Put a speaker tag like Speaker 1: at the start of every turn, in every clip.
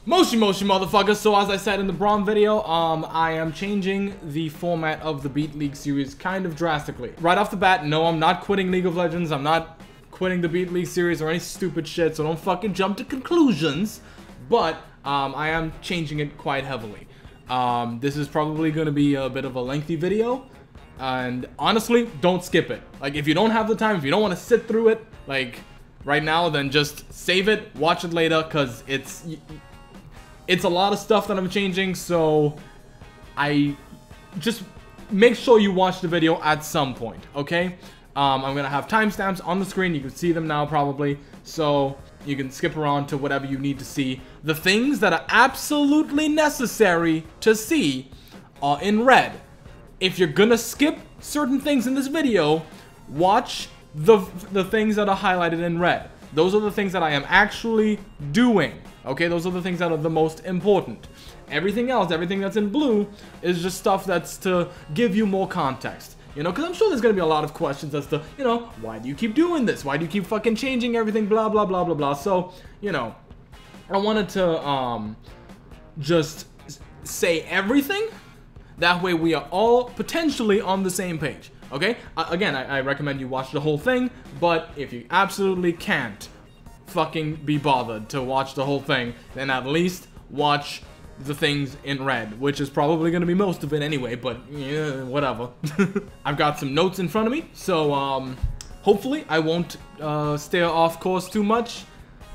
Speaker 1: Moshi motherfuckers. So as I said in the Braum video, I am changing the format of the Beat League series kind of drastically. Right off the bat, no, I'm not quitting League of Legends. I'm not quitting the Beat League series or any stupid shit, so don't fucking jump to conclusions. But I am changing it quite heavily. This is probably going to be a bit of a lengthy video. And honestly, don't skip it. Like, if you don't have the time, if you don't want to sit through it, like, right now, then just save it, watch it later, because it's a lot of stuff that I'm changing, so I just make sure you watch the video at some point, okay? I'm gonna have timestamps on the screen. You can see them now probably, so you can skip around to whatever you need to see. The things that are absolutely necessary to see are in red. If you're gonna skip certain things in this video, watch the things that are highlighted in red. Those are the things that I am actually doing. Okay, those are the things that are the most important. Everything else, everything that's in blue, is just stuff that's to give you more context. You know, because I'm sure there's going to be a lot of questions as to, you know, why do you keep doing this? Why do you keep fucking changing everything? Blah, blah, blah, blah, blah. So, you know, I wanted to just say everything. That way we are all potentially on the same page. Okay? Again, I recommend you watch the whole thing. But if you absolutely can't fucking be bothered to watch the whole thing, then at least watch the things in red, which is probably going to be most of it anyway, but yeah, whatever. I've got some notes in front of me, so hopefully I won't steer off course too much.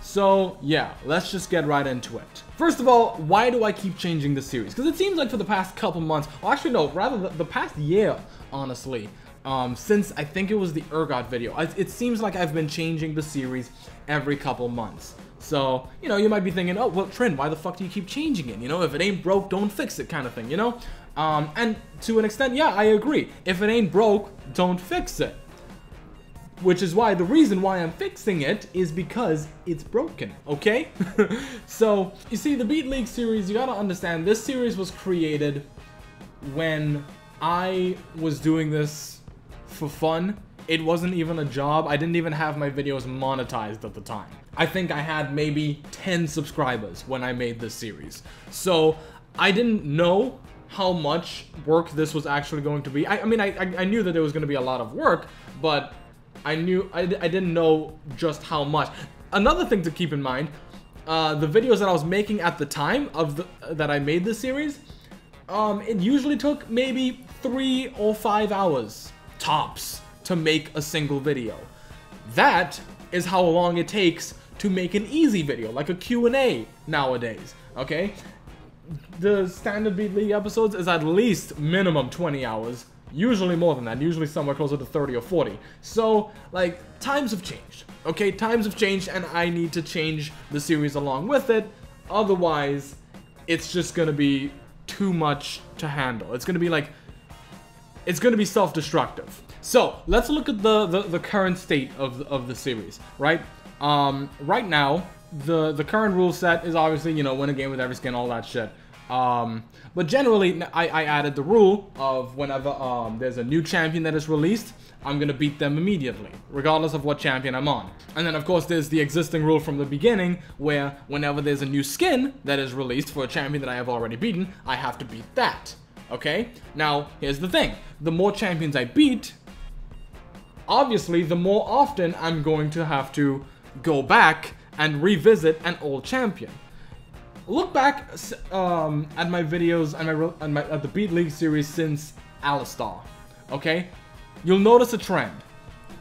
Speaker 1: So yeah, let's just get right into it. First of all, why do I keep changing the series? Because it seems like for the past couple months, well, actually no, rather the past year, honestly, since I think it was the Urgot video, it seems like I've been changing the series every couple months. So, you know, you might be thinking, oh, well, Trin, why the fuck do you keep changing it? You know, if it ain't broke, don't fix it kind of thing, you know? And to an extent, yeah, I agree. If it ain't broke, don't fix it. Which is why, the reason why I'm fixing it is because it's broken, okay? So, you see, the Beat League series, you gotta understand, this series was created when I was doing this for fun. It wasn't even a job. I didn't even have my videos monetized at the time. I think I had maybe 10 subscribers when I made this series. So I didn't know how much work this was actually going to be. I mean, I knew that there was going to be a lot of work, but I didn't know just how much. Another thing to keep in mind, the videos that I was making at the time that I made this series, it usually took maybe 3 or 5 hours tops to make a single video. That is how long it takes to make an easy video, like a Q&A nowadays, okay? The standard Beat League episodes is at least minimum 20 hours, usually more than that, usually somewhere closer to 30 or 40. So, like, times have changed, okay? Times have changed, and I need to change the series along with it. Otherwise, it's just gonna be too much to handle. It's gonna be like, it's gonna be self-destructive. So, let's look at the current state of the series, right? Right now, the current rule set is obviously, you know, win a game with every skin, all that shit. But generally, I added the rule of whenever there's a new champion that is released, I'm gonna beat them immediately, regardless of what champion I'm on. And then, of course, there's the existing rule from the beginning, where whenever there's a new skin that is released for a champion that I have already beaten, I have to beat that. Okay? Now, here's the thing. The more champions I beat, obviously, the more often I'm going to have to go back and revisit an old champion. Look back at my videos at the Beat League series since Alistar, okay? You'll notice a trend.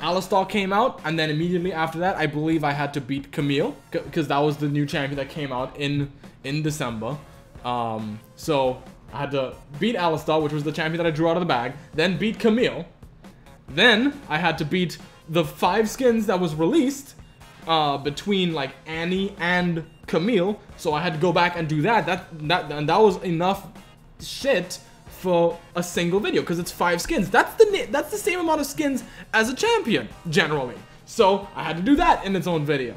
Speaker 1: Alistar came out, and then immediately after that, I believe I had to beat Camille, because that was the new champion that came out in December. So I had to beat Alistar, which was the champion that I drew out of the bag, then beat Camille. Then I had to beat the 5 skins that was released between like Annie and Camille, so I had to go back and do that. And that was enough shit for a single video, because it's 5 skins. That's the same amount of skins as a champion generally. So I had to do that in its own video.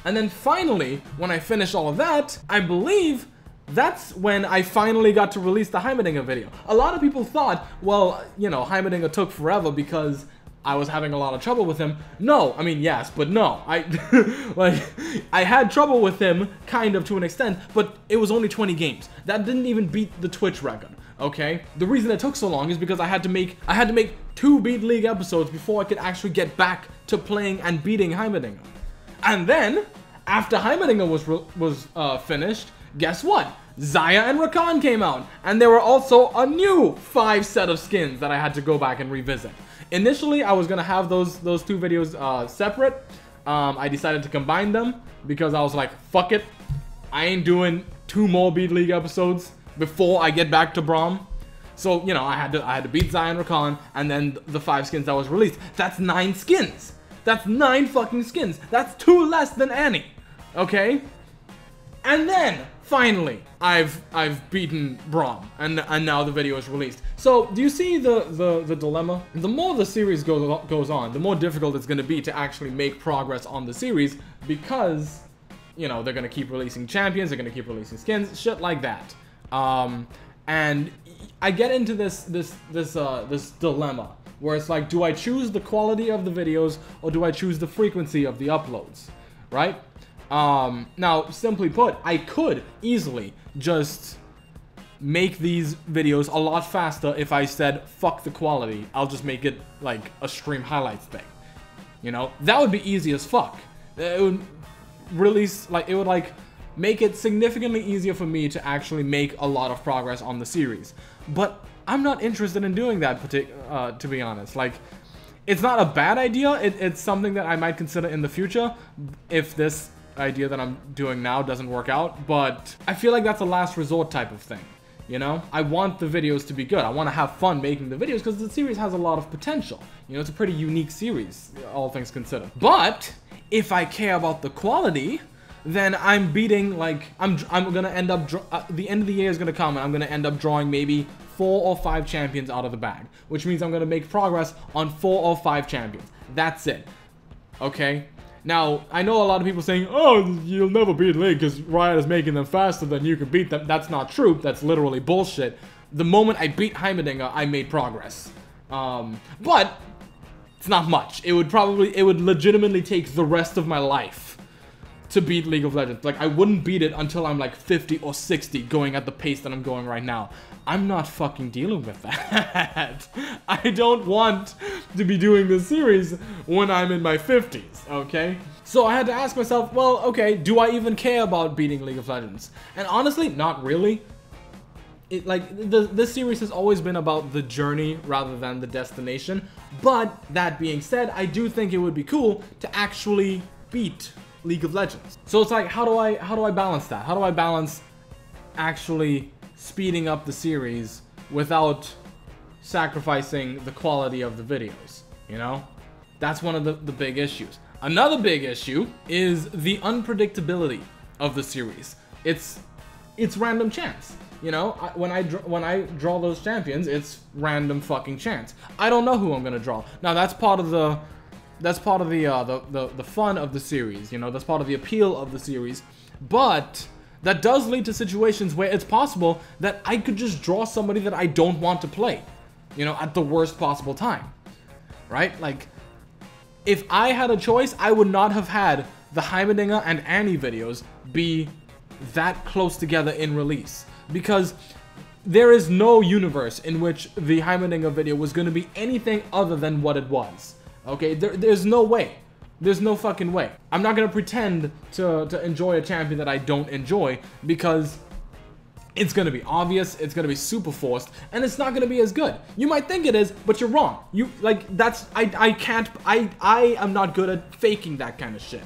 Speaker 1: And then finally, when I finished all of that, I believe that's when I finally got to release the Heimerdinger video. A lot of people thought, well, you know, Heimerdinger took forever because I was having a lot of trouble with him. No, I mean, yes, but no. Like, I had trouble with him, kind of, to an extent, but it was only 20 games. That didn't even beat the Twitch record, okay? The reason it took so long is because I had to make 2 Beat League episodes before I could actually get back to playing and beating Heimerdinger. And then, after Heimerdinger was finished, guess what? Xayah and Hkon came out, and there were also a new 5 set of skins that I had to go back and revisit. Initially, I was gonna have those 2 videos separate. I decided to combine them because I was like, fuck it, I ain't doing 2 more Beat League episodes before I get back to Braum. So, you know, I had to beat Xayah and Hkon, and then the 5 skins that was released. That's 9 skins. That's 9 fucking skins. That's 2 less than Annie. Okay? And then, finally, I've beaten Braum, and now the video is released. So, do you see the dilemma? The more the series goes on, the more difficult it's going to be to actually make progress on the series, because, you know, they're going to keep releasing champions, they're going to keep releasing skins, shit like that. And I get into this dilemma, where it's like, do I choose the quality of the videos, or do I choose the frequency of the uploads, right? Now, simply put, I could easily just make these videos a lot faster if I said, fuck the quality, I'll just make it like a stream highlights thing. You know, that would be easy as fuck. It would release, like, it would like make it significantly easier for me to actually make a lot of progress on the series. But I'm not interested in doing that, to be honest. Like, it's not a bad idea, it's something that I might consider in the future if this idea that I'm doing now doesn't work out, but I feel like that's a last resort type of thing, you know? I want the videos to be good. I want to have fun making the videos because the series has a lot of potential. You know, it's a pretty unique series, all things considered. But if I care about the quality, then I'm beating, like, I'm gonna end up, the end of the year is gonna come and I'm gonna end up drawing maybe 4 or 5 champions out of the bag, which means I'm gonna make progress on 4 or 5 champions. That's it. Okay? Now, I know a lot of people saying, oh, you'll never beat League because Riot is making them faster than you can beat them. That's not true. That's literally bullshit. The moment I beat Heimerdinger, I made progress. But it's not much. It would legitimately take the rest of my life to beat League of Legends. Like, I wouldn't beat it until I'm like 50 or 60 going at the pace that I'm going right now. I'm not fucking dealing with that. I don't want to be doing this series when I'm in my 50s, okay? So I had to ask myself, well, okay, do I even care about beating League of Legends? And honestly, not really. This series has always been about the journey rather than the destination. But that being said, I do think it would be cool to actually beat League of Legends. So it's like, how do I balance that? How do I balance actually speeding up the series without sacrificing the quality of the videos, you know? That's one of the big issues. Another big issue is the unpredictability of the series. It's random chance, you know? When I draw those champions, it's random fucking chance. I don't know who I'm gonna draw. Now that's part of the fun of the series, you know? That's part of the appeal of the series, but that does lead to situations where it's possible that I could just draw somebody that I don't want to play, you know, at the worst possible time, right? Like, if I had a choice, I would not have had the Heimerdinger and Annie videos be that close together in release, because there is no universe in which the Heimerdinger video was going to be anything other than what it was, okay? There's no way. There's no fucking way. I'm not gonna pretend to enjoy a champion that I don't enjoy, because it's gonna be obvious, it's gonna be super forced, and it's not gonna be as good. You might think it is, but you're wrong. I am not good at faking that kind of shit.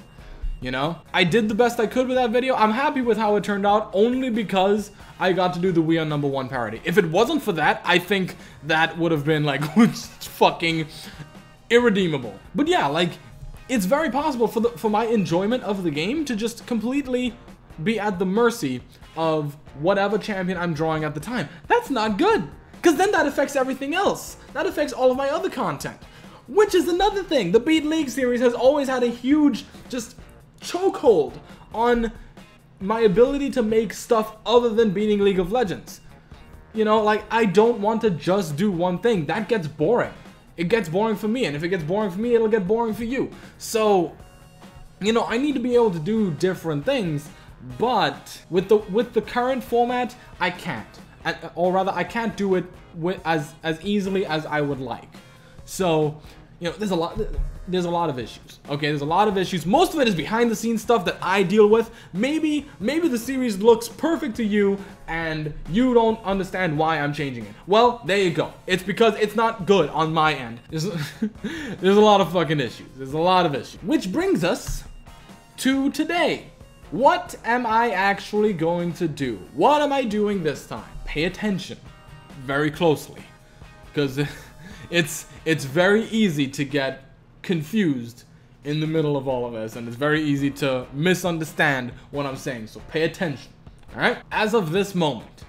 Speaker 1: You know? I did the best I could with that video. I'm happy with how it turned out, only because I got to do the We Are #1 parody. If it wasn't for that, I think that would have been like fucking irredeemable. But yeah, like, it's very possible for my enjoyment of the game to just completely be at the mercy of whatever champion I'm drawing at the time. That's not good, because then that affects everything else. That affects all of my other content, which is another thing. The Beat League series has always had a huge just chokehold on my ability to make stuff other than beating League of Legends. You know, like, I don't want to just do one thing. That gets boring. it gets boring for me. And if it gets boring for me, it'll get boring for you. So, you know, I need to be able to do different things, but with the current format, I can't. Or rather, I can't do it as easily as I would like. So, you know, there's a lot of issues. Okay, there's a lot of issues. Most of it is behind the scenes stuff that I deal with. Maybe the series looks perfect to you and you don't understand why I'm changing it. Well, there you go. It's because it's not good on my end. There's a lot of fucking issues. There's a lot of issues. Which brings us to today. What am I actually going to do? What am I doing this time? Pay attention very closely, because it's very easy to get confused in the middle of all of this, and it's very easy to misunderstand what I'm saying, so pay attention. Alright? As of this moment,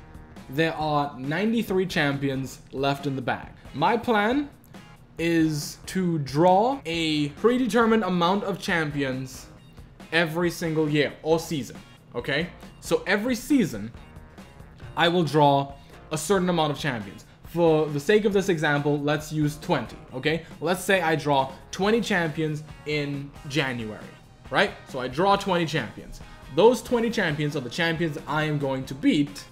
Speaker 1: there are 93 champions left in the bag. My plan is to draw a predetermined amount of champions every single year or season. Okay? So every season, I will draw a certain amount of champions. For the sake of this example, let's use 20, okay? Let's say I draw 20 champions in January, right? So I draw 20 champions. Those 20 champions are the champions I am going to beat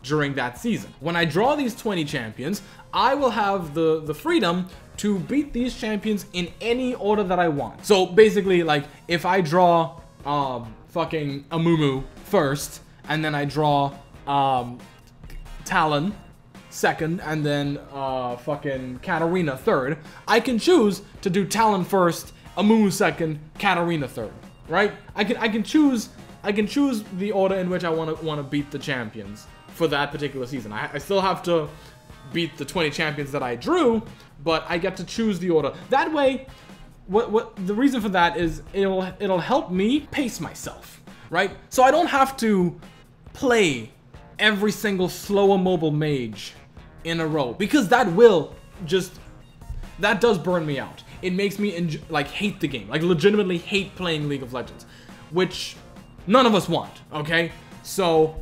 Speaker 1: during that season. When I draw these 20 champions, I will have the freedom to beat these champions in any order that I want. So basically, like, if I draw fucking Amumu first, and then I draw Talon second, and then fucking Katarina third, I can choose to do Talon first, Amumu second, Katarina third, right? I can choose the order in which I want to beat the champions for that particular season. I still have to beat the 20 champions that I drew, but I get to choose the order. That way, what the reason for that is it'll help me pace myself, right? So I don't have to play every single slower mobile mage in a row, because that does burn me out. It makes me hate the game, like legitimately hate playing League of Legends, which none of us want, okay? So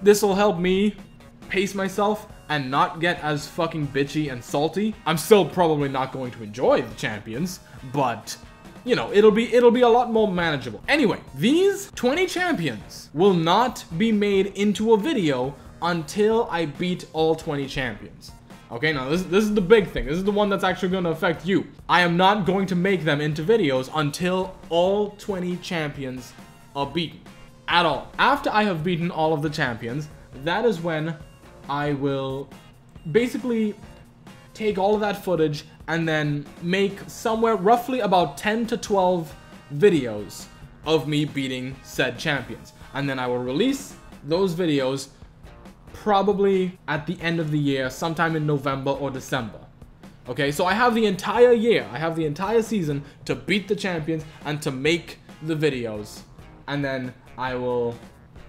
Speaker 1: this will help me pace myself and not get as fucking bitchy and salty. I'm still probably not going to enjoy the champions, but you know, it'll be a lot more manageable. Anyway, these 20 champions will not be made into a video until I beat all 20 champions. Okay, now this is the big thing. This is the one that's actually going to affect you. I am not going to make them into videos until all 20 champions are beaten. At all. After I have beaten all of the champions, that is when I will basically take all of that footage and then make somewhere roughly about 10 to 12 videos of me beating said champions. And then I will release those videos probably at the end of the year, sometime in November or December. Okay, so I have the entire year, I have the entire season to beat the champions and to make the videos. And then I will,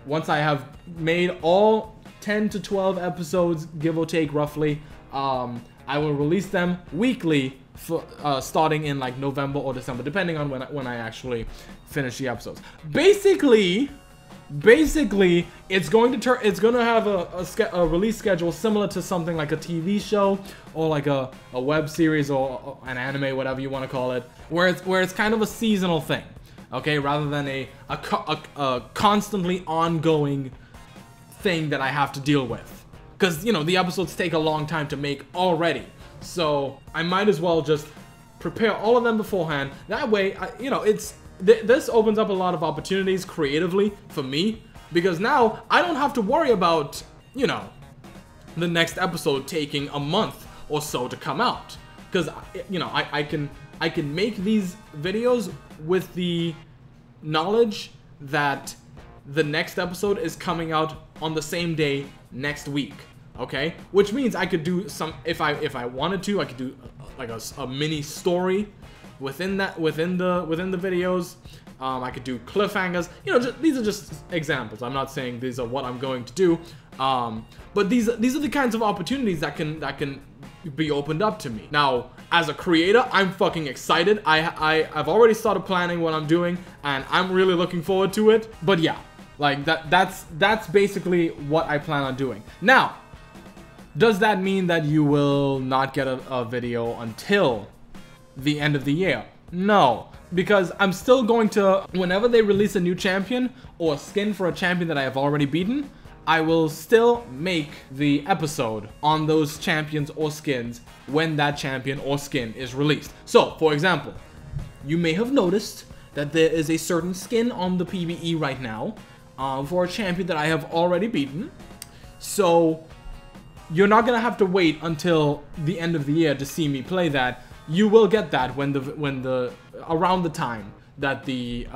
Speaker 1: once I have made all 10 to 12 episodes, give or take roughly, I will release them weekly for, starting in like November or December, depending on when I actually finish the episodes. Basically, it's going to have a release schedule similar to something like a TV show or like a web series or an anime, whatever you want to call it, where it's kind of a seasonal thing, okay, rather than a constantly ongoing thing that I have to deal with. Because, you know, the episodes take a long time to make already. So I might as well just prepare all of them beforehand. That way, you know, this opens up a lot of opportunities creatively for me. Because now I don't have to worry about, you know, the next episode taking a month or so to come out. Because, you know, I can make these videos with the knowledge that the next episode is coming out on the same day next week. Okay, which means I could do some, if I wanted to, I could do like a mini story within the videos. I could do cliffhangers. You know, these are just examples. I'm not saying these are what I'm going to do. But these are the kinds of opportunities that can be opened up to me. Now, as a creator, I'm fucking excited. I've already started planning what I'm doing, and I'm really looking forward to it. But yeah, like that's basically what I plan on doing. Now, Does that mean that you will not get a video until the end of the year? No, because I'm still going to, whenever they release a new champion or skin for a champion that I have already beaten, I will still make the episode on those champions or skins when that champion or skin is released. So, for example, you may have noticed that there is a certain skin on the PvE right now for a champion that I have already beaten. So, you're not gonna have to wait until the end of the year to see me play that. You will get that when around the time that the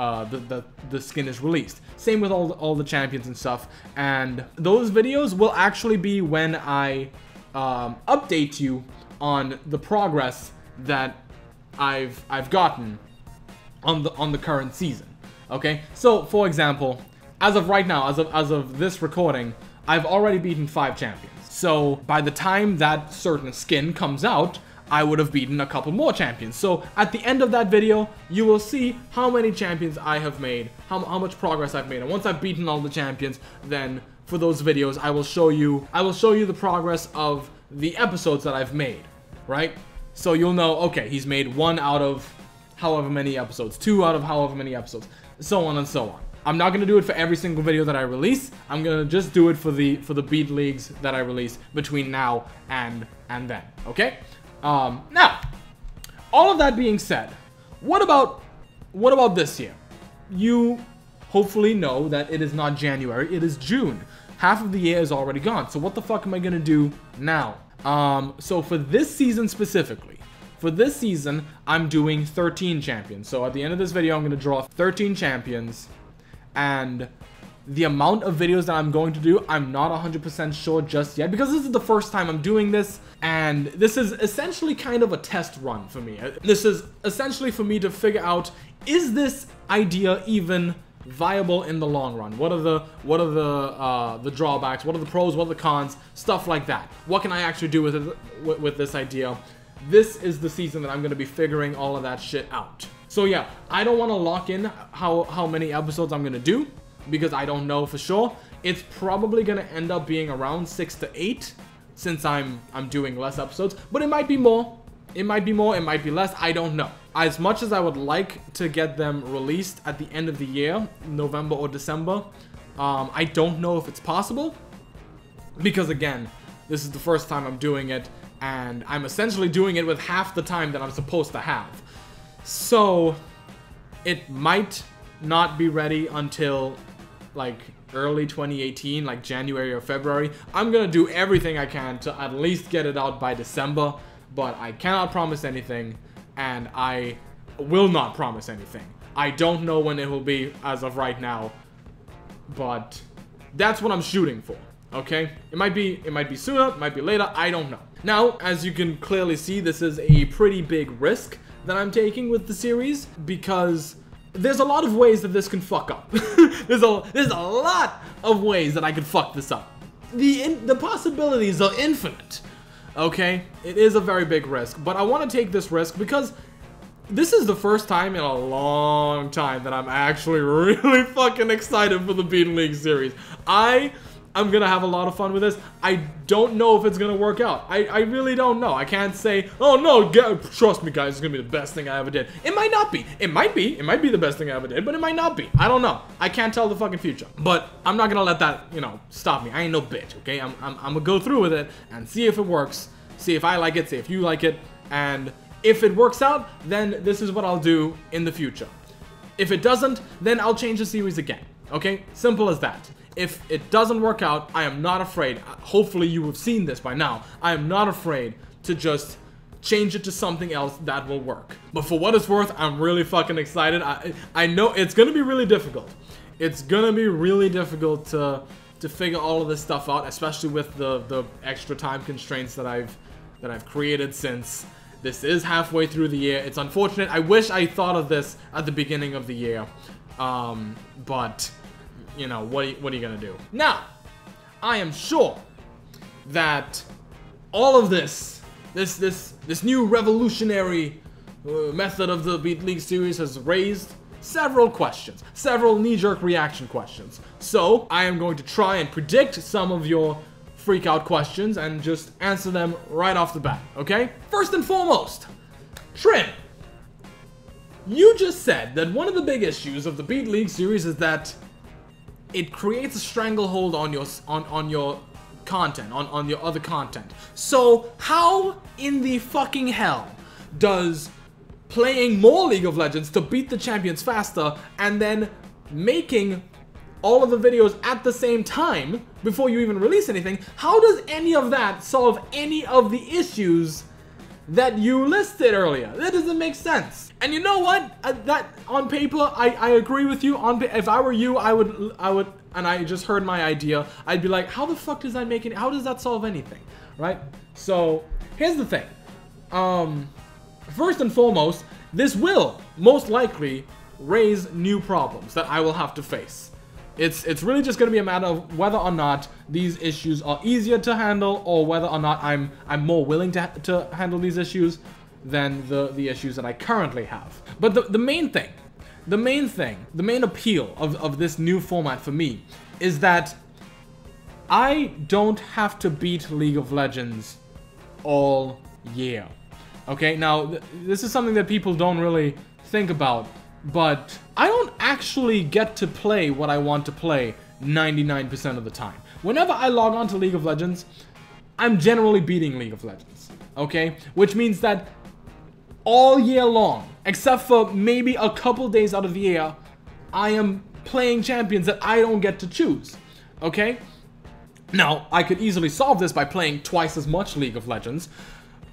Speaker 1: skin is released. Same with all the champions and stuff. And those videos will actually be when I update you on the progress that I've gotten on the current season. Okay, so for example, as of right now, as of this recording, I've already beaten 5 champions. So by the time that certain skin comes out, I would have beaten a couple more champions. So at the end of that video, you will see how many champions I have made, how much progress I've made. And once I've beaten all the champions, then for those videos, I will show you the progress of the episodes that I've made, right? So you'll know, okay, he's made 1 out of however many episodes, 2 out of however many episodes, so on and so on. I'm not gonna do it for every single video that I release. I'm gonna just do it for the beat leagues that I release between now and then, okay? Now, all of that being said, what about this year? You hopefully know that it is not January, it is June. Half of the year is already gone, so what the fuck am I gonna do now? So for this season specifically, I'm doing 13 champions. So at the end of this video, I'm gonna draw 13 champions, and the amount of videos that I'm going to do, I'm not 100% sure just yet, because this is the first time I'm doing this, and this is essentially kind of a test run for me. This is essentially for me to figure out, is this idea even viable in the long run? What are the drawbacks? What are the pros? What are the cons? Stuff like that. What can I actually do with this idea? This is the season that I'm going to be figuring all of that shit out. So yeah, I don't want to lock in how many episodes I'm going to do, because I don't know for sure. It's probably going to end up being around 6 to 8, since I'm doing less episodes, but it might be more. It might be more, it might be less, I don't know. As much as I would like to get them released at the end of the year, November or December, I don't know if it's possible, because again, this is the first time I'm doing it, and I'm essentially doing it with half the time that I'm supposed to have. So, it might not be ready until like early 2018, like January or February. I'm gonna do everything I can to at least get it out by December, but I cannot promise anything, and I will not promise anything. I don't know when it will be as of right now, but that's what I'm shooting for, okay? It might be sooner, it might be later, I don't know. Now, as you can clearly see, this is a pretty big risk that I'm taking with the series, because there's a lot of ways that this can fuck up. there's a lot of ways that I could fuck this up. The possibilities are infinite. Okay, it is a very big risk, but I want to take this risk because this is the first time in a long time that I'm actually really fucking excited for the Beat League series. I'm gonna have a lot of fun with this. I don't know if it's gonna work out. I really don't know. I can't say, oh no, trust me guys, it's gonna be the best thing I ever did. It might not be. It might be the best thing I ever did, but it might not be. I don't know. I can't tell the fucking future. But I'm not gonna let that, you know, stop me. I ain't no bitch, okay? I'm gonna go through with it and see if it works, see if I like it, see if you like it, and if it works out, then this is what I'll do in the future. If it doesn't, then I'll change the series again, okay? Simple as that. If it doesn't work out, I am not afraid. Hopefully you have seen this by now. I am not afraid to just change it to something else that will work. But for what it's worth, I'm really fucking excited. I know it's gonna be really difficult. It's gonna be really difficult to figure all of this stuff out, especially with the extra time constraints that I've created since this is halfway through the year. It's unfortunate. I wish I thought of this at the beginning of the year, but you know, what are you gonna do? Now, I am sure that all of this new revolutionary method of the Beat League series has raised several questions, several knee-jerk reaction questions. So, I am going to try and predict some of your freak out questions and just answer them right off the bat, okay? First and foremost, Trin, you just said that one of the big issues of the Beat League series is that it creates a stranglehold on your content, on your other content. So how in the fucking hell does playing more League of Legends to beat the champions faster and then making all of the videos at the same time before you even release anything, how does any of that solve any of the issues that you listed earlier? That doesn't make sense. And you know what? That on paper, I agree with you. If I were you, I would, and I just heard my idea, I'd be like, how the fuck does that make it? How does that solve anything, right? So here's the thing. First and foremost, this will most likely raise new problems that I will have to face. It's really just going to be a matter of whether or not these issues are easier to handle, or whether or not I'm more willing to handle these issues than the issues that I currently have. But the main appeal of this new format for me is that I don't have to beat League of Legends all year. Okay, now this is something that people don't really think about, but I don't actually get to play what I want to play 99% of the time. Whenever I log on to League of Legends, I'm generally beating League of Legends, okay? Which means that all year long, except for maybe a couple days out of the year, I am playing champions that I don't get to choose, okay? Now, I could easily solve this by playing twice as much League of Legends,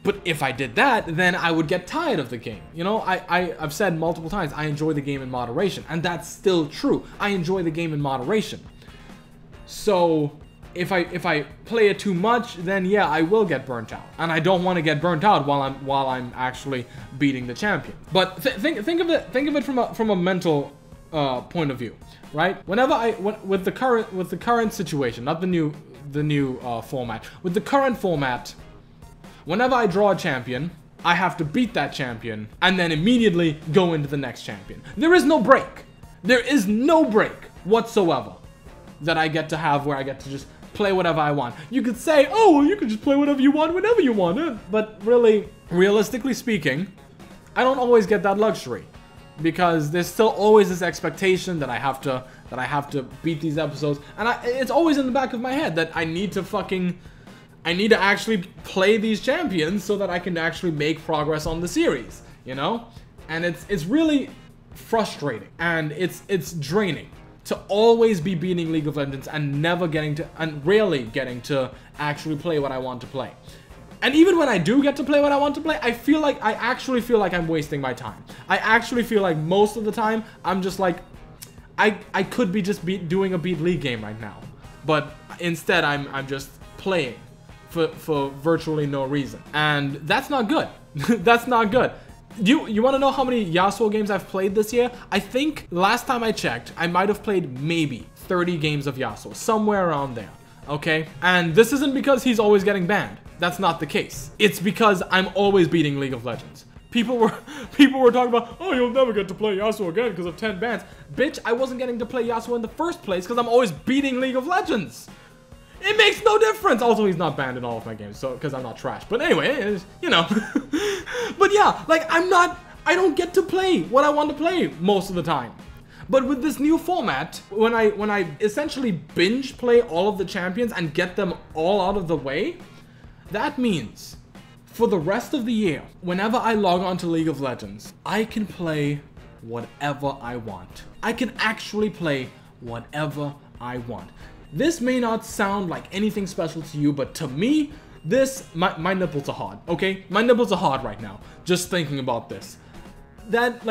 Speaker 1: but if I did that, then I would get tired of the game. You know, I've said multiple times, I enjoy the game in moderation, and that's still true. I enjoy the game in moderation. So if I play it too much, then yeah, I will get burnt out, and I don't want to get burnt out while I'm actually beating the champion. But think of it from a mental point of view, right? With the current situation, not the new format, with the current format. Whenever I draw a champion, I have to beat that champion and then immediately go into the next champion. There is no break. There is no break whatsoever that I get to have where I get to just play whatever I want. You could say, oh, well, you can just play whatever you want whenever you want. But really, realistically speaking, I don't always get that luxury, because there's still always this expectation that I have to beat these episodes, and it's always in the back of my head that I need to actually play these champions so that I can actually make progress on the series, you know? And it's really frustrating, and it's draining to always be beating League of Legends and rarely getting to actually play what I want to play. And even when I do get to play what I want to play, I actually feel like I'm wasting my time. I actually feel like most of the time I'm just like, I could be just doing a Beat League game right now, but instead I'm just playing for virtually no reason, and that's not good. That's not good. You want to know how many Yasuo games I've played this year? I think last time I checked, I might have played maybe 30 games of Yasuo, somewhere around there, okay? And this isn't because he's always getting banned. That's not the case. It's because I'm always beating League of Legends. People were talking about, oh, you'll never get to play Yasuo again because of 10 bans. Bitch, I wasn't getting to play Yasuo in the first place because I'm always beating League of Legends. It makes no difference. Also, he's not banned in all of my games, so because I'm not trash. But anyway, you know. But yeah, like I don't get to play what I want to play most of the time. But with this new format, when I essentially binge play all of the champions and get them all out of the way, that means for the rest of the year, whenever I log on to League of Legends, I can play whatever I want. I can actually play whatever I want. This may not sound like anything special to you, but to me, my nipples are hard, okay? My nipples are hard right now, just thinking about this. That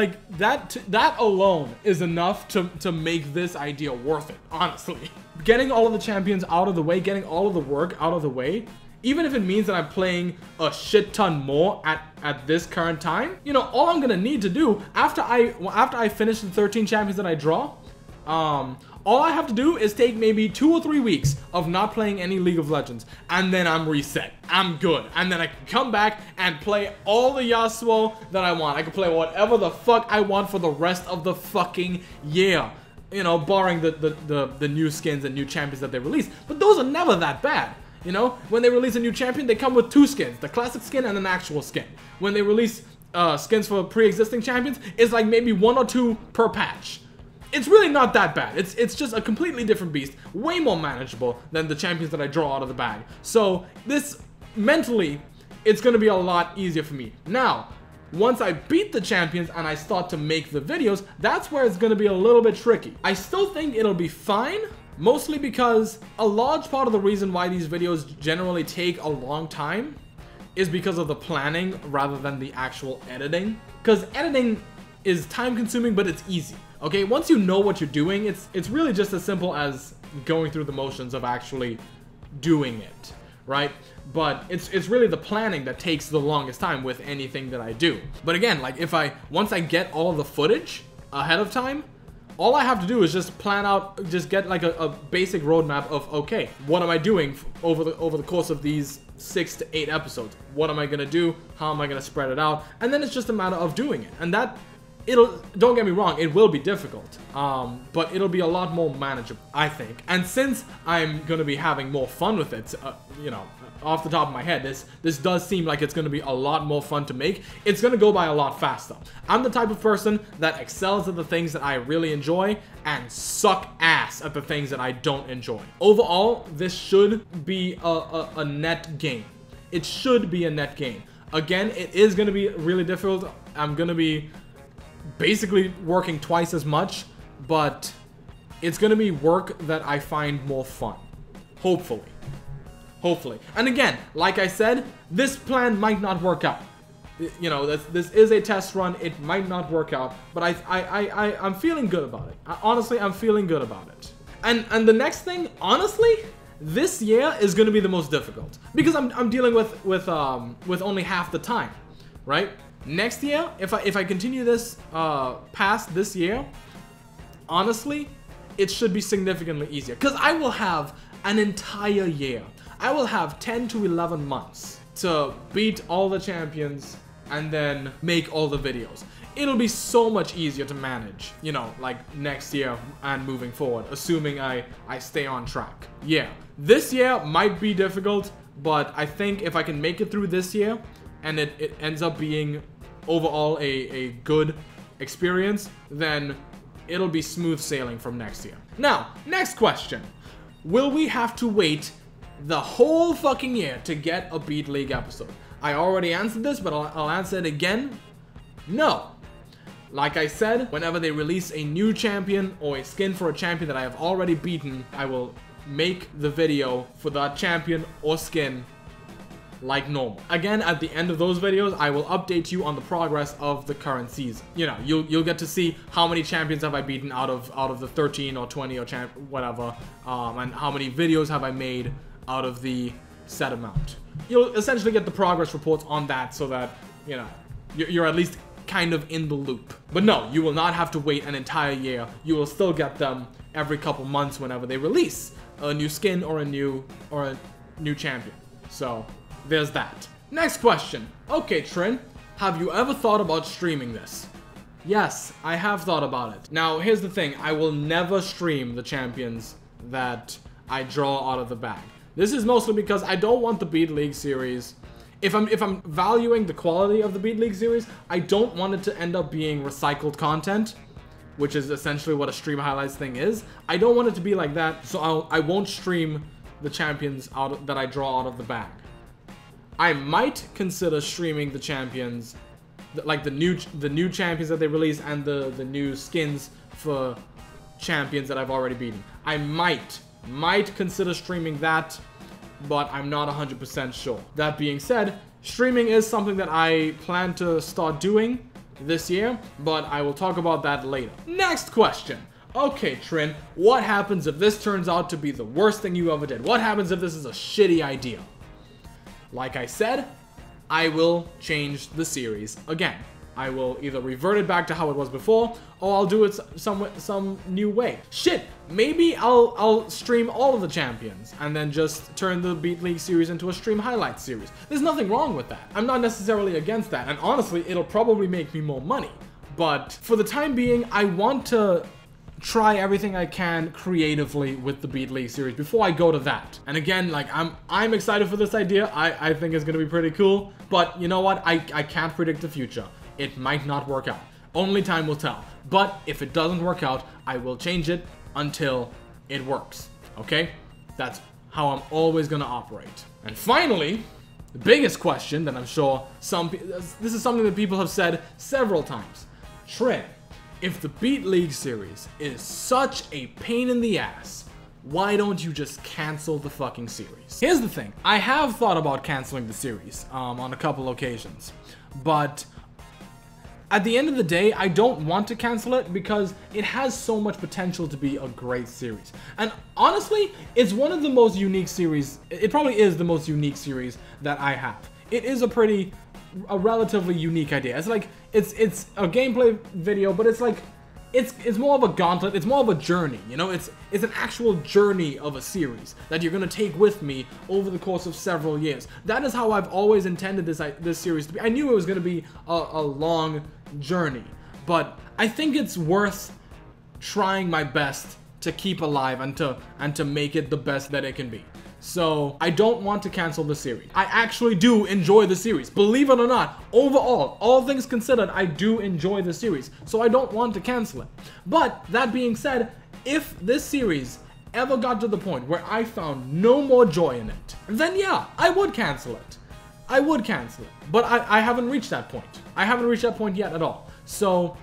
Speaker 1: alone is enough to make this idea worth it, honestly. Getting all of the champions out of the way, getting all of the work out of the way, even if it means that I'm playing a shit ton more at this current time, you know, all I'm gonna need to do after I finish the 13 champions that I draw, all I have to do is take maybe 2 or 3 weeks of not playing any League of Legends, and then I'm reset. I'm good. And then I can come back and play all the Yasuo that I want. I can play whatever the fuck I want for the rest of the fucking year. You know, barring the new skins and new champions that they release. But those are never that bad. You know, when they release a new champion, they come with 2 skins, the classic skin and an actual skin. When they release skins for pre-existing champions, it's like maybe 1 or 2 per patch. It's really not that bad. It's just a completely different beast, way more manageable than the champions that I draw out of the bag. So this, mentally, it's gonna be a lot easier for me. Now, once I beat the champions and I start to make the videos, that's where it's gonna be a little bit tricky. I still think it'll be fine, mostly because a large part of the reason why these videos generally take a long time is because of the planning rather than the actual editing. Because editing is time consuming, but it's easy. Okay, once you know what you're doing, it's really just as simple as going through the motions of actually doing it, right? But it's really the planning that takes the longest time with anything that I do. But again, like once I get all the footage ahead of time, all I have to do is just plan out, just get like a basic roadmap of, okay, what am I doing over the course of these 6 to 8 episodes? What am I gonna do? How am I gonna spread it out? And then it's just a matter of doing it. And that, don't get me wrong, it will be difficult, but it'll be a lot more manageable, I think. And since I'm gonna be having more fun with it, you know, off the top of my head, this does seem like it's gonna be a lot more fun to make. It's gonna go by a lot faster. I'm the type of person that excels at the things that I really enjoy and suck ass at the things that I don't enjoy. Overall, this should be a net gain. It should be a net gain. Again, it is gonna be really difficult. I'm gonna be basically working twice as much, but it's gonna be work that I find more fun. Hopefully. Hopefully. And again, like I said, this plan might not work out. You know, this is a test run. It might not work out, but I'm feeling good about it. Honestly, I'm feeling good about it. And the next thing, honestly, this year is gonna be the most difficult because I'm dealing with only half the time, right? Next year, if I continue this past this year, honestly, it should be significantly easier because I will have an entire year. I will have 10 to 11 months to beat all the champions and then make all the videos. It'll be so much easier to manage, you know, like next year and moving forward, assuming I stay on track. Yeah, this year might be difficult, but I think if I can make it through this year and it ends up being overall a good experience, then it'll be smooth sailing from next year. Now, next question. Will we have to wait the whole fucking year to get a Beat League episode? I already answered this, but I'll answer it again. No. Like I said, whenever they release a new champion or a skin for a champion that I have already beaten, I will make the video for that champion or skin like normal. Again, at the end of those videos, I will update you on the progress of the current season. You know, you'll get to see how many champions have I beaten out of the 13 or 20 or whatever, and how many videos have I made out of the set amount. You'll essentially get the progress reports on that so that, you know, you're at least kind of in the loop. But no, you will not have to wait an entire year. You will still get them every couple months whenever they release a new skin or a new champion. So there's that. Next question. Okay, Trin, have you ever thought about streaming this? Yes, I have thought about it. Now, here's the thing. I will never stream the champions that I draw out of the bag. This is mostly because I don't want the Beat League series. If I'm valuing the quality of the Beat League series, I don't want it to end up being recycled content, which is essentially what a stream highlights thing is. I don't want it to be like that, so I won't stream the champions that I draw out of the bag. I might consider streaming the champions, like the new champions that they release and the new skins for champions that I've already beaten. I might consider streaming that, but I'm not 100% sure. That being said, streaming is something that I plan to start doing this year, but I will talk about that later. Next question. Okay, Trin, what happens if this turns out to be the worst thing you ever did? What happens if this is a shitty idea? Like I said, I will change the series again. I will either revert it back to how it was before, or I'll do it some new way. Shit, maybe I'll stream all of the champions and then just turn the Beat League series into a stream highlights series. There's nothing wrong with that. I'm not necessarily against that, and honestly, it'll probably make me more money. But for the time being, I want to try everything I can creatively with the Beat League series before I go to that. And again, like, I'm excited for this idea. I think it's gonna be pretty cool. But you know what? I can't predict the future. It might not work out. Only time will tell. But if it doesn't work out, I will change it until it works. Okay? That's how I'm always gonna operate. And finally, the biggest question that I'm sure this is something that people have said several times. Trin, if the Beat League series is such a pain in the ass, why don't you just cancel the fucking series? Here's the thing. I have thought about canceling the series on a couple occasions, but at the end of the day, I don't want to cancel it because it has so much potential to be a great series. And honestly, it's one of the most unique series. It probably is the most unique series that I have. It is a relatively unique idea. It's like, it's a gameplay video, but it's like, it's more of a gauntlet. It's more of a journey, you know? It's an actual journey of a series that you're gonna take with me over the course of several years. That is how I've always intended this series to be. I knew it was gonna be a long journey, but I think it's worth trying my best to keep alive and to make it the best that it can be. So I don't want to cancel the series. I actually do enjoy the series. Believe it or not, overall, all things considered, I do enjoy the series. So I don't want to cancel it. But that being said, if this series ever got to the point where I found no more joy in it, then yeah, I would cancel it. I would cancel it. But I haven't reached that point. I haven't reached that point yet at all. So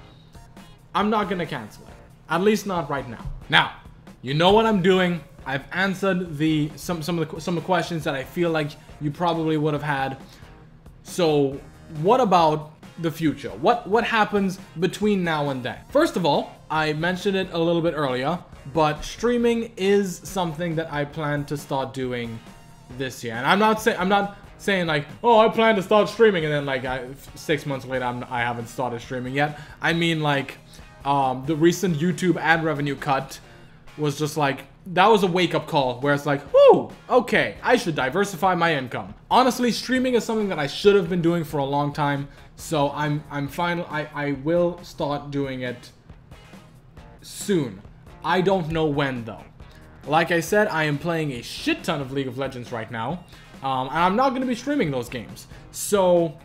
Speaker 1: I'm not gonna cancel it. At least not right now. Now, you know what I'm doing. I've answered some of the questions that I feel like you probably would have had. So what about the future? What happens between now and then? First of all, I mentioned it a little bit earlier, but streaming is something that I plan to start doing this year. And I'm not saying like, oh, I plan to start streaming, and then like 6 months later I haven't started streaming yet. I mean, like, the recent YouTube ad revenue cut was just like, that was a wake-up call where it's like, whoo, okay, I should diversify my income. Honestly, streaming is something that I should have been doing for a long time, so I will start doing it soon. I don't know when though. Like I said, I am playing a shit ton of League of Legends right now, and I'm not going to be streaming those games. So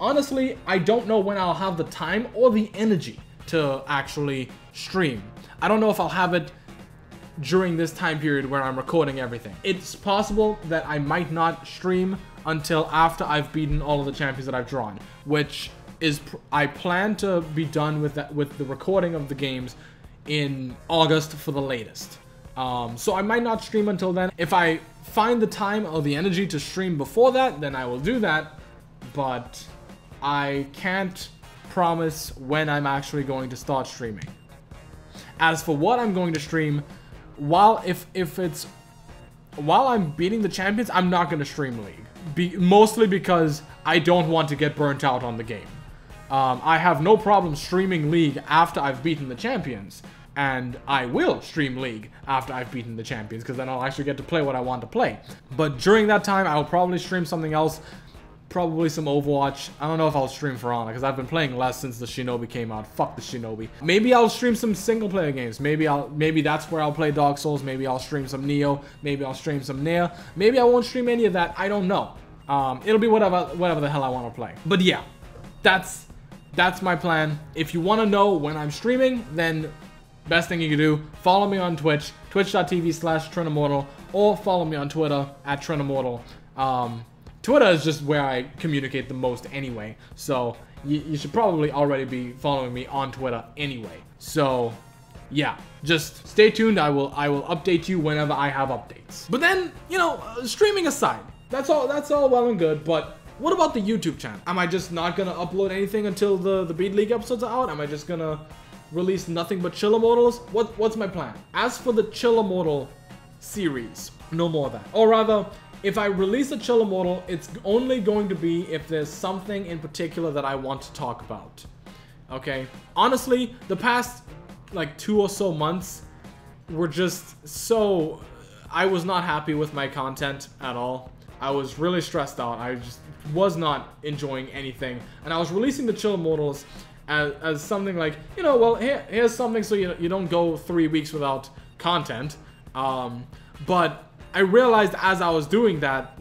Speaker 1: honestly, I don't know when I'll have the time or the energy to actually stream. I don't know if I'll have it during this time period where I'm recording everything. It's possible that I might not stream until after I've beaten all of the champions that I've drawn, which is I plan to be done with the recording of the games in August for the latest. So I might not stream until then. If I find the time or the energy to stream before that, then I will do that, but I can't promise when I'm actually going to start streaming. As for what I'm going to stream, while I'm beating the champions, I'm not going to stream League. Mostly because I don't want to get burnt out on the game. I have no problem streaming League after I've beaten the champions. And I will stream League after I've beaten the champions, because then I'll actually get to play what I want to play. But during that time, I'll probably stream something else. Probably some Overwatch. I don't know if I'll stream For Honor, because I've been playing less since the Shinobi came out. Fuck the Shinobi. Maybe I'll stream some single player games. Maybe that's where I'll play Dark Souls. Maybe I'll stream some Neo. Maybe I'll stream some Nier. Maybe I won't stream any of that. I don't know. It'll be whatever the hell I want to play. But yeah, that's my plan. If you want to know when I'm streaming, then best thing you can do, follow me on Twitch, twitch.tv/Trinimmortal, or follow me on Twitter @Trinimmortal. Twitter is just where I communicate the most anyway, so you should probably already be following me on Twitter anyway. So yeah, just stay tuned. I will update you whenever I have updates. But then, you know, streaming aside, that's all well and good, but what about the YouTube channel? Am I just not gonna upload anything until the Beat League episodes are out? Am I just gonna release nothing but Chillimmortals? What's my plan? As for the Chillimmortal series, no more of that. Or rather, if I release a Chillimmortal, it's only going to be if there's something in particular that I want to talk about. Okay? Honestly, the past like 2 or so months were just so... I was not happy with my content at all. I was really stressed out. I just was not enjoying anything. And I was releasing the Chillimmortals, as something like, you know, well, here's something so you don't go 3 weeks without content. But I realized as I was doing that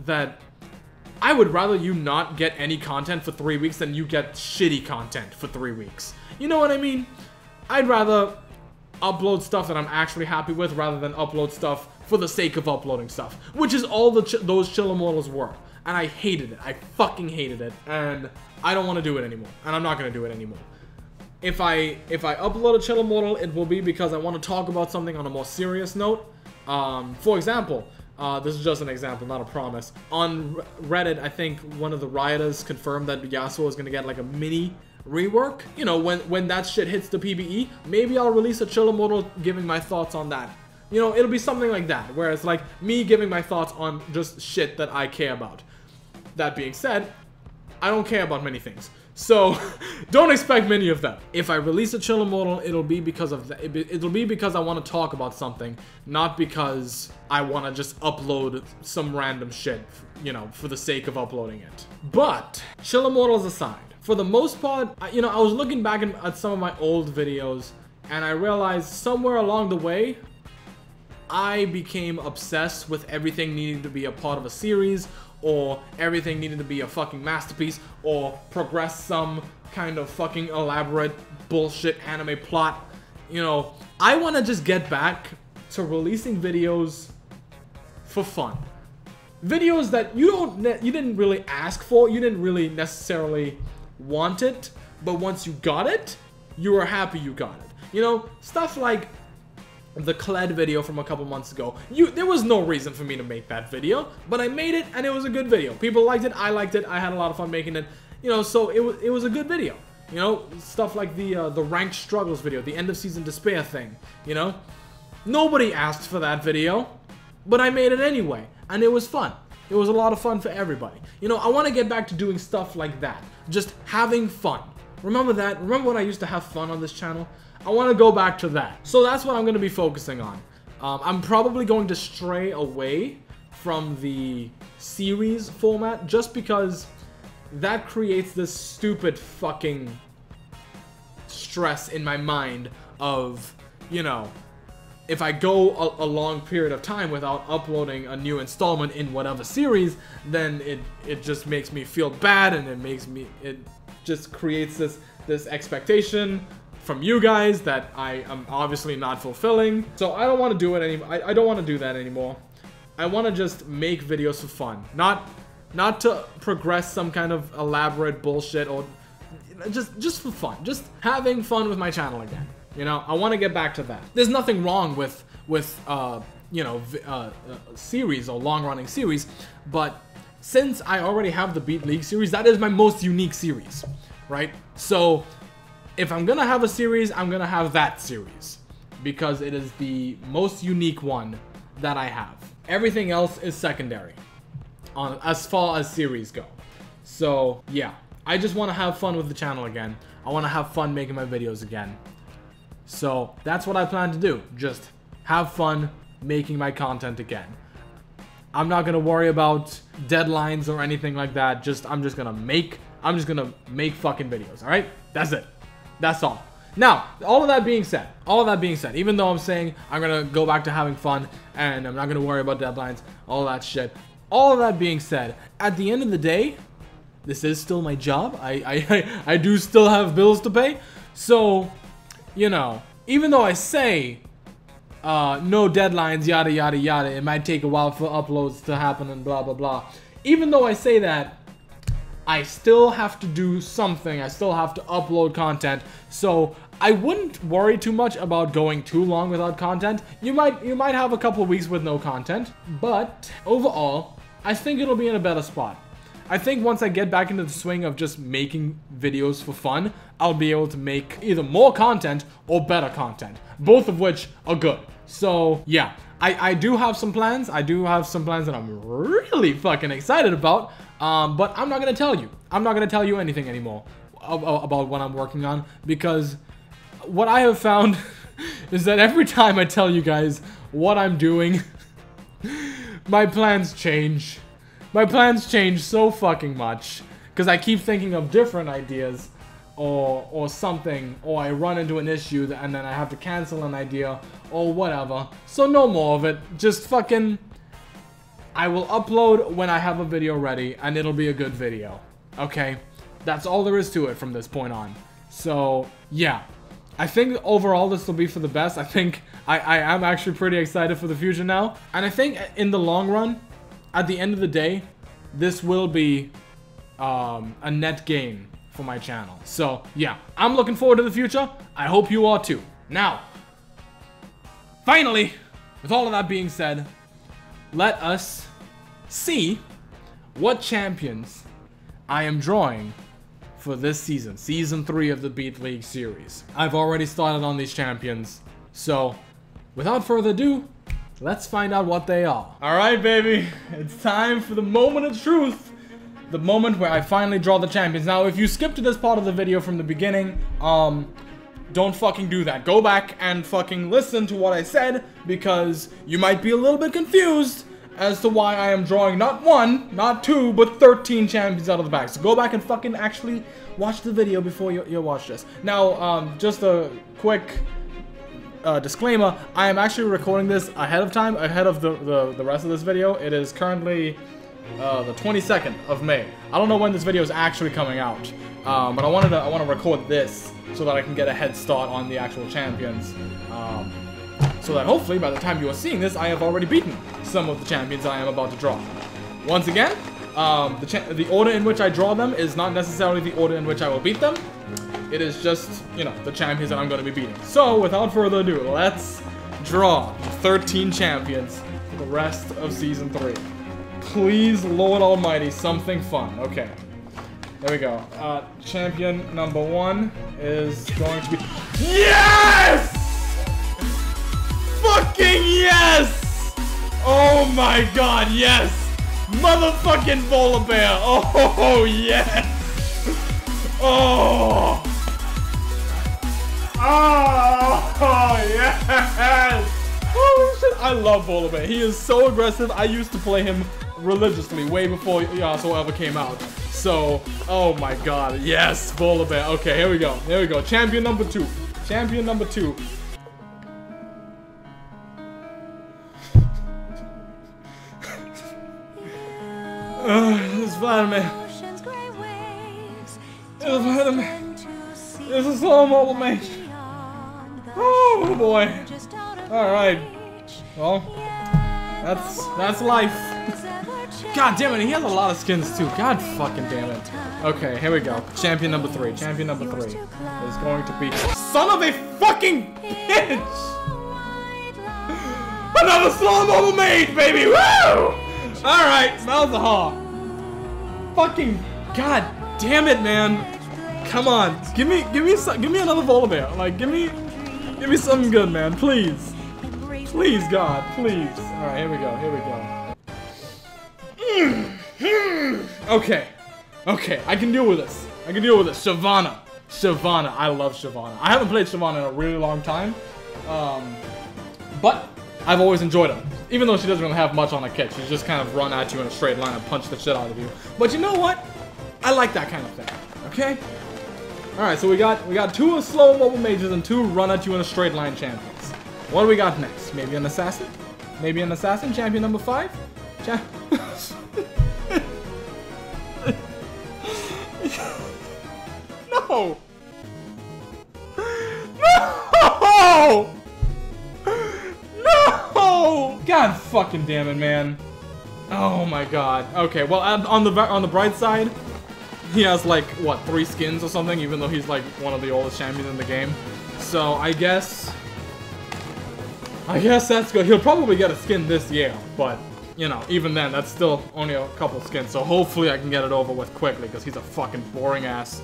Speaker 1: I would rather you not get any content for 3 weeks than you get shitty content for 3 weeks. You know what I mean? I'd rather upload stuff that I'm actually happy with rather than upload stuff for the sake of uploading stuff, which is all those Trinimmortals were. And I hated it. I fucking hated it. And I don't want to do it anymore. And I'm not going to do it anymore. If I upload a Trinimmortal, it will be because I want to talk about something on a more serious note. For example, this is just an example, not a promise. On Reddit, I think one of the rioters confirmed that Yasuo is going to get like a mini rework. You know, when that shit hits the PBE, maybe I'll release a Trinimmortal giving my thoughts on that. You know, it'll be something like that, where it's like me giving my thoughts on just shit that I care about. That being said, I don't care about many things. So, don't expect many of them. If I release a Trinimmortal, it'll be because of it'll be because I want to talk about something, not because I want to just upload some random shit, you know, for the sake of uploading it. But Trinimmortals aside, for the most part, you know, I was looking back at some of my old videos, and I realized somewhere along the way, I became obsessed with everything needing to be a part of a series, or everything needed to be a fucking masterpiece, or progress some kind of fucking elaborate bullshit anime plot. You know, I want to just get back to releasing videos for fun. Videos that you didn't really ask for, you didn't really necessarily want it, but once you got it, you were happy you got it. You know, stuff like the Kled video from a couple months ago. There was no reason for me to make that video, but I made it and it was a good video. People liked it, I liked it, I had a lot of fun making it. You know, so it was a good video. You know, stuff like the ranked struggles video, the end of season despair thing, you know? Nobody asked for that video, but I made it anyway, and it was fun. It was a lot of fun for everybody. You know, I want to get back to doing stuff like that. Just having fun. Remember that? Remember when I used to have fun on this channel? I want to go back to that. So that's what I'm going to be focusing on. I'm probably going to stray away from the series format just because that creates this stupid fucking stress in my mind of, you know, if I go a long period of time without uploading a new installment in whatever series, then it just makes me feel bad, and it just creates this expectation from you guys that I am obviously not fulfilling. So I don't want to do it anymore. I don't want to do that anymore. I want to just make videos for fun, not to progress some kind of elaborate bullshit, or just for fun, just having fun with my channel again. You know, I want to get back to that. There's nothing wrong with you know, series or long-running series, but since I already have the Beat League series, that is my most unique series, right? So if I'm gonna have a series, I'm gonna have that series because it is the most unique one that I have. Everything else is secondary as far as series go. So yeah, I just want to have fun with the channel again. I want to have fun making my videos again. So that's what I plan to do. Just have fun making my content again. I'm not gonna worry about deadlines or anything like that. I'm just gonna make fucking videos. All right, that's it. That's all. Now, all of that being said, even though I'm saying I'm gonna go back to having fun and I'm not gonna worry about deadlines, all that shit. All of that being said, at the end of the day, this is still my job. I do still have bills to pay. So, you know, even though I say no deadlines, yada yada yada, it might take a while for uploads to happen and blah blah blah. Even though I say that, I still have to do something. I still have to upload content. So I wouldn't worry too much about going too long without content. You might have a couple of weeks with no content, but overall, I think it'll be in a better spot. I think once I get back into the swing of just making videos for fun, I'll be able to make either more content or better content, both of which are good. So yeah, I do have some plans. I do have some plans that I'm really fucking excited about. But I'm not gonna tell you. I'm not gonna tell you anything anymore about what I'm working on, because what I have found is that every time I tell you guys what I'm doing, my plans change. My plans change so fucking much because I keep thinking of different ideas. or something, or I run into an issue and then I have to cancel an idea or whatever. So no more of it. Just fucking, I will upload when I have a video ready and it'll be a good video. Okay? That's all there is to it from this point on. So yeah, I think overall this will be for the best. I think I am actually pretty excited for the future now. And I think in the long run, at the end of the day, this will be a net gain for my channel. So yeah, I'm looking forward to the future. I hope you are too. Now, finally, with all of that being said, let us see what champions I am drawing for this season. Season 3 of the Beat League series. I've already started on these champions. So, without further ado, let's find out what they are. Alright, baby. It's time for the moment of truth. The moment where I finally draw the champions. Now, if you skipped to this part of the video from the beginning, don't fucking do that. Go back and fucking listen to what I said, because you might be a little bit confused as to why I am drawing not 1, not 2, but 13 champions out of the bag. So go back and fucking actually watch the video before you watch this. Now, just a quick disclaimer, I am actually recording this ahead of time, ahead of the rest of this video. It is currently the 22nd of May. I don't know when this video is actually coming out, but I want to record this so that I can get a head start on the actual champions. So that hopefully by the time you are seeing this, I have already beaten some of the champions I am about to draw. Once again, the order in which I draw them is not necessarily the order in which I will beat them. It is just, you know, the champions that I'm going to be beating. So without further ado, let's draw 13 champions for the rest of Season 3. Please, Lord Almighty, something fun. Okay. There we go. Champion number 1 is going to be... Yes! Fucking yes! Oh my god, yes! Motherfucking Volibear! Oh, yes! Oh! Oh, yes! Holy shit, I love Volibear. He is so aggressive. I used to play him religiously way before Yasuo ever came out. So, oh my god, yes, Volibear. Okay, here we go. Here we go. Champion number 2. Champion number 2. It's Vladimir. It's Vladimir. It's a slow mobile mage. Oh boy. Alright. Well, that's life. God damn it, he has a lot of skins too. God fucking damn it. Okay, here we go. Champion number 3. Champion number 3 is going to be... Son of a fucking bitch! Another slow mobile mage, baby! Woo! Alright, Malzahar. Fucking god damn it, man. Come on. Give me another Volibear. Like, give me something good, man. Please. Please, God. Please. Alright, here we go. Here we go. Okay. Okay, I can deal with this. I can deal with this. Shyvana. Shyvana. I love Shyvana. I haven't played Shyvana in a really long time. But I've always enjoyed her. Even though she doesn't really have much on her kit. She's just kind of run at you in a straight line and punch the shit out of you. But you know what? I like that kind of thing. Okay? Alright, so we got 2 slow mobile mages and 2 run at you in a straight line champions. What do we got next? Maybe an assassin? Maybe an assassin? Champion number 5? No! No! No! God fucking damn it, man. Oh my god. Okay, well, on the bright side, he has like, what, 3 skins or something, even though he's like one of the oldest champions in the game. So, I guess that's good. He'll probably get a skin this year, but, you know, even then, that's still only a couple skins. So hopefully I can get it over with quickly, because he's a fucking boring-ass,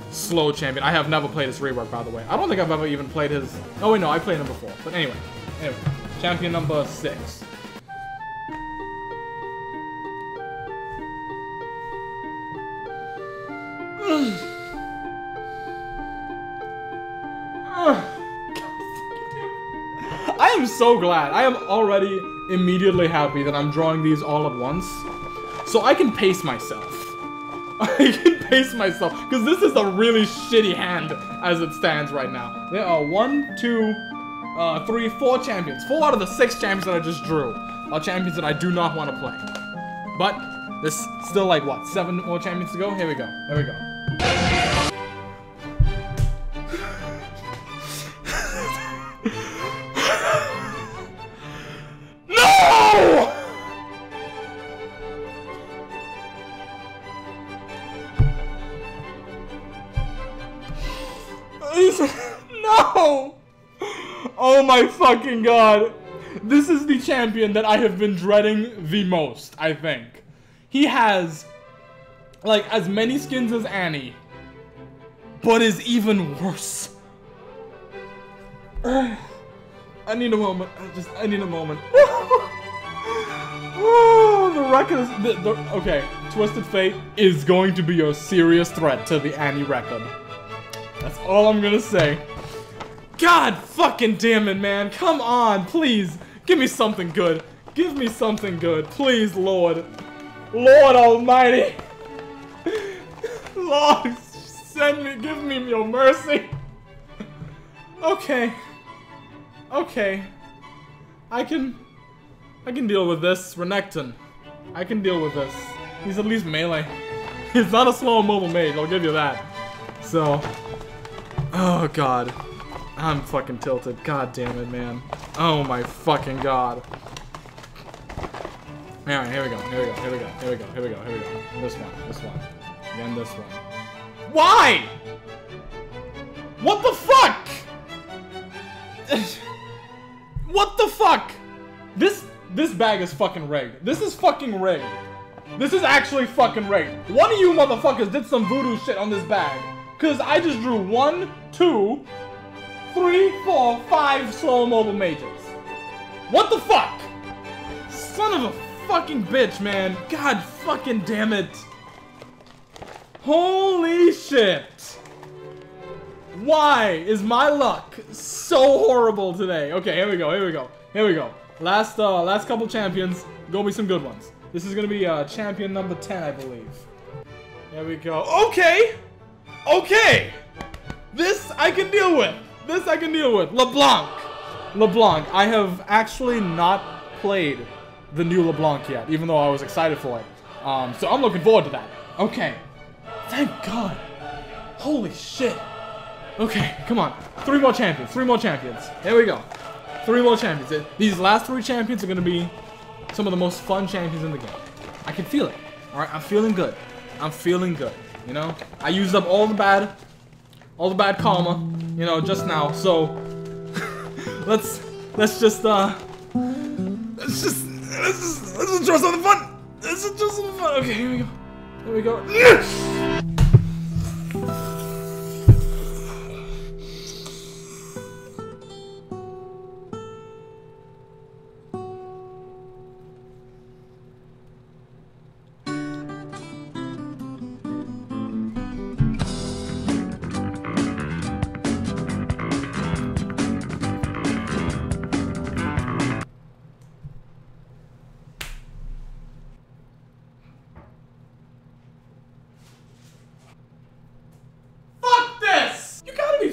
Speaker 1: slow champion. I have never played his rework, by the way. I don't think I've ever even played his... Oh, wait, no, I played him before. But anyway. Champion number 6. I am so glad. I am already immediately happy that I'm drawing these all at once. So I can pace myself. I can pace myself, because this is a really shitty hand as it stands right now. There are 1, 2, 3, 4 champions. 4 out of the 6 champions that I just drew are champions that I do not want to play. But there's still like, what, 7 more champions to go? Here we go. Here we go. No! No! Oh my fucking god. This is the champion that I have been dreading the most, I think. He has, like, as many skins as Annie, but is even worse. I need a moment. I need a moment. Oh, the record is... okay, Twisted Fate is going to be a serious threat to the Annie record. That's all I'm gonna say. God fucking damn it, man. Come on, please. Give me something good. Give me something good. Please, Lord. Lord Almighty. Lord, send me, give me your mercy. Okay. Okay. I can deal with this. Renekton. I can deal with this. He's at least melee. He's not a slow mobile mage, I'll give you that. So. Oh god. I'm fucking tilted. God damn it, man. Oh my fucking god. Alright, here we go. Here we go. Here we go. Here we go. Here we go. Here we go. This one. This one. Again, this one. Why? What the fuck? What the fuck? This bag is fucking rigged. This is fucking rigged. This is actually fucking rigged. One of you motherfuckers did some voodoo shit on this bag. Cause I just drew 1, 2, 3, 4, 5 slow mobile mages. What the fuck? Son of a fucking bitch, man. God fucking damn it. Holy shit. Why is my luck so horrible today? Okay, here we go, here we go, here we go. Last couple champions, gonna be some good ones. This is gonna be champion number 10, I believe. There we go. Okay! Okay! This I can deal with. This I can deal with. LeBlanc. LeBlanc. I have actually not played the new LeBlanc yet, even though I was excited for it. So I'm looking forward to that. Okay. Thank God. Holy shit. Okay, come on. 3 more champions. 3 more champions. There we go. 3 more champions. These last 3 champions are going to be some of the most fun champions in the game. I can feel it. Alright, I'm feeling good. I'm feeling good. You know? I used up all the bad karma, you know, just now. So let's just try something fun. Let's just try something fun. Okay, here we go. Here we go.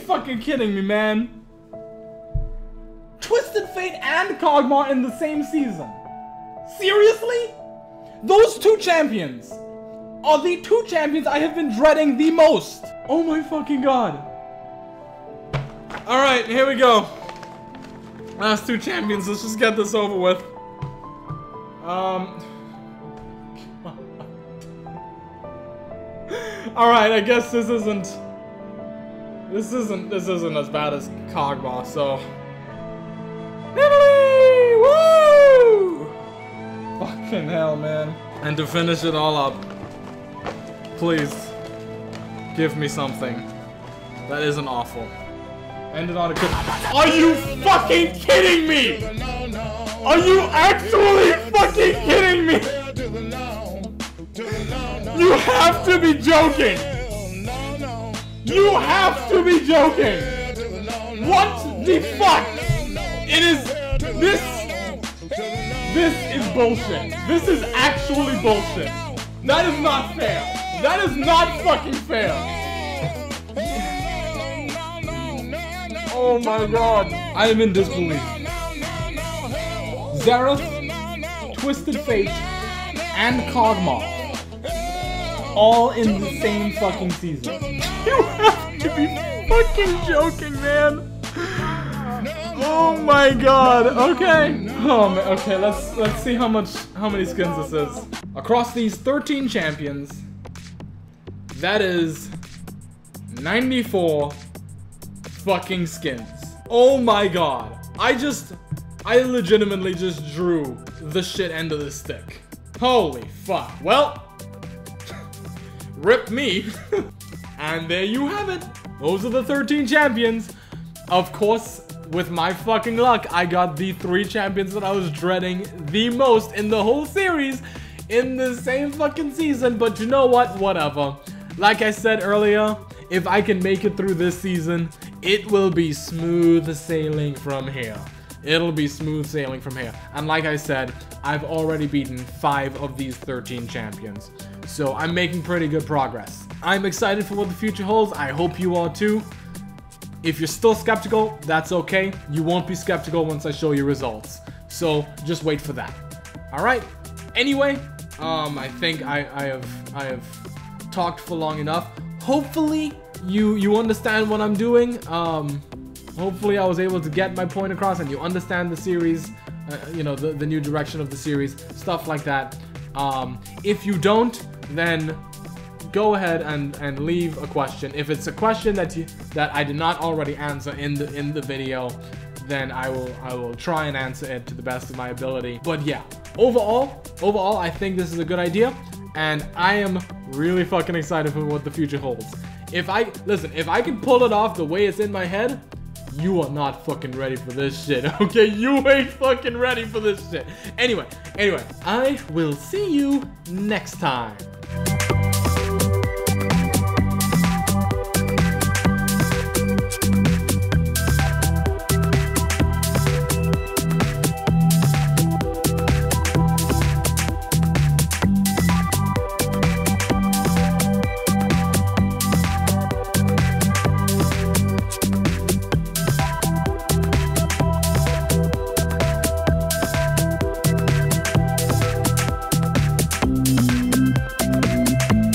Speaker 1: Fucking kidding me, man. Twisted Fate and Kog'Maw in the same season. Seriously? Those 2 champions are the 2 champions I have been dreading the most. Oh my fucking god. Alright, here we go. Last 2 champions, let's just get this over with. Alright, I guess this isn't as bad as Kog'Maw, so. Italy! Woo! Fucking hell, man. And to finish it all up, please give me something that isn't awful. End it on a good. Are you fucking kidding me? Are you actually fucking kidding me? You have to be joking! You have to be joking! What the fuck? It is... This is bullshit. This is actually bullshit. That is not fair. That is not fucking fair. Oh my god. I am in disbelief. Xerath, Twisted Fate, and Kog'Maw. All in the same fucking season. You have to be fucking joking, man. Oh my god. Okay. Oh man. Okay, let's see how many skins this is. Across these 13 champions, that is 94 fucking skins. Oh my god. I legitimately just drew the shit end of the stick. Holy fuck. Well, rip me. And there you have it. Those are the 13 champions. Of course, with my fucking luck, I got the 3 champions that I was dreading the most in the whole series in the same fucking season. But you know what? Whatever. Like I said earlier, if I can make it through this season, it will be smooth sailing from here. It'll be smooth sailing from here. And like I said, I've already beaten 5 of these 13 champions. So I'm making pretty good progress. I'm excited for what the future holds. I hope you are too. If you're still skeptical, that's okay. You won't be skeptical once I show you results. So just wait for that. All right. Anyway, I think I have talked for long enough. Hopefully you understand what I'm doing. Hopefully I was able to get my point across and you understand the series, you know, the new direction of the series, stuff like that. If you don't, then go ahead and leave a question. If it's a question that I did not already answer in the video, then I will try and answer it to the best of my ability. But yeah, overall, I think this is a good idea, and I am really fucking excited for what the future holds. If I can pull it off the way it's in my head, you are not fucking ready for this shit, okay? You ain't fucking ready for this shit. Anyway, I will see you next time.